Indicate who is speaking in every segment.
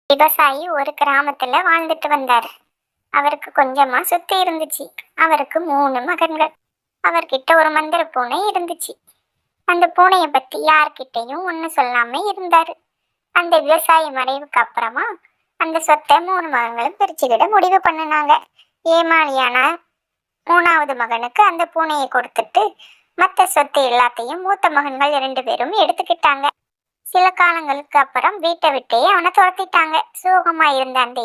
Speaker 1: விவசாயி ஒரு கிராமத்துல வாழ்ந்துட்டு வந்தாரு. அவருக்கு கொஞ்சமா சொத்து இருந்துச்சு. அவருக்கு 3 மகன்கள். அவர்கிட்ட ஒரு மந்திர பூனை இருந்துச்சு. அந்த பூனைய பத்தி யார்கிட்டயும் ஒண்ணு சொல்லாம இருந்தாரு. அந்த விவசாயி மறைவுக்கு அப்புறமா அந்த சொத்தை 3 மகன்களும் பிரிச்சுக்கிட முடிவு பண்ணுனாங்க. ஏமாளியான 3வது மகனுக்கு அந்த பூனையை கொடுத்துட்டு மத்த சொத்து எல்லாத்தையும் மூத்த மகன்கள் 2 பேரும் எடுத்துக்கிட்டாங்க. சில காலங்களுக்கு அப்புறம் வீட்டை விட்டே அவனை துரத்திட்டாங்க. சோகமா இருந்த அந்த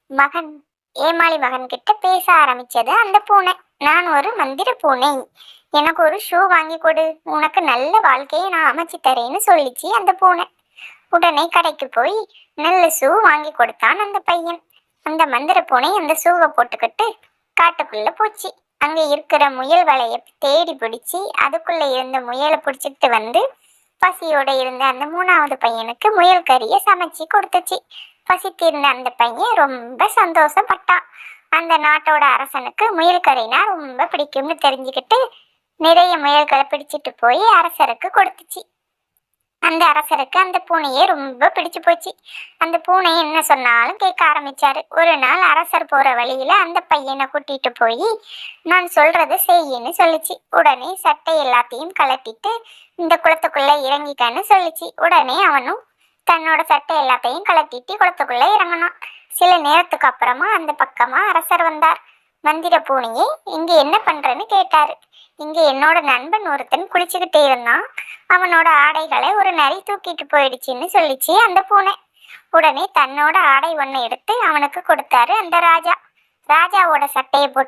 Speaker 1: மகன் ஏமாளி மகன் கிட்ட பேச ஆரம்பிச்சது அந்த பூனை. நான் ஒரு மந்திர பூனை, எனக்கு ஒரு ஷூ வாங்கி கொடு, உனக்கு நல்ல வாழ்க்கையை நான் அமைச்சு தரேன்னு சொல்லிச்சு அந்த பூனை. உடனே கடைக்கு போய் நல்ல ஷூ வாங்கி கொடுத்தான் அந்த பையன். அந்த மந்திர பூனை அந்த ஷூவை போட்டுக்கிட்டு காட்டுக்குள்ள போச்சு. அங்க இருக்கிற முயல் வலைய தேடி பிடிச்சி அதுக்குள்ள இருந்த முயலை பிடிச்சிட்டு வந்து பசியோட இருந்த அந்த 3வது பையனுக்கு முயல் கறியை சமைச்சு கொடுத்துச்சு. பசி தீர்ந்த அந்த பையன் ரொம்ப சந்தோஷப்பட்டான். அந்த நாட்டோட அரசனுக்கு முயல் கறினா ரொம்ப பிடிக்கும்னு தெரிஞ்சுக்கிட்டு நிறைய முயல்களை பிடிச்சிட்டு போய் அரசருக்கு கொடுத்துச்சு. அந்த அரசருக்கு அந்த பூனையே ரொம்ப பிடிச்சு போச்சு. அந்த பூனை என்ன சொன்னாலும் கேட்க ஆரம்பிச்சாரு. ஒரு நாள் அரசர் போற வழியில அந்த பையனை கூட்டிட்டு போய் நான் சொல்றதை செய்யின்னு சொல்லிச்சு. உடனே சட்டை எல்லாத்தையும் கலட்டிட்டு இந்த குளத்துக்குள்ள இறங்கிக்கன்னு சொல்லிச்சு. உடனே அவனும் தன்னோட சட்டை எல்லாத்தையும் கலட்டிட்டு குளத்துக்குள்ள இறங்கினான். சில நேரத்துக்கு அப்புறமா அந்த பக்கமா அரசர் வந்தார். மந்திர பூனையே, இங்க என்ன பண்றேன்னு கேட்டாரு. இங்க என்னோட நண்பன் ஒருத்தன் குளிச்சுக்கிட்டே இருந்தான், அவனோட ஆடைகளை ஒரு நரி தூக்கிட்டு போயிடுச்சுன்னு சொல்லிச்சு அந்த பூனை. உடனே தன்னோட ஆடை ஒண்ணு எடுத்து அவனுக்கு கொடுத்தாரு அந்த ராஜா. ராஜாவோட சட்டையை போட்டு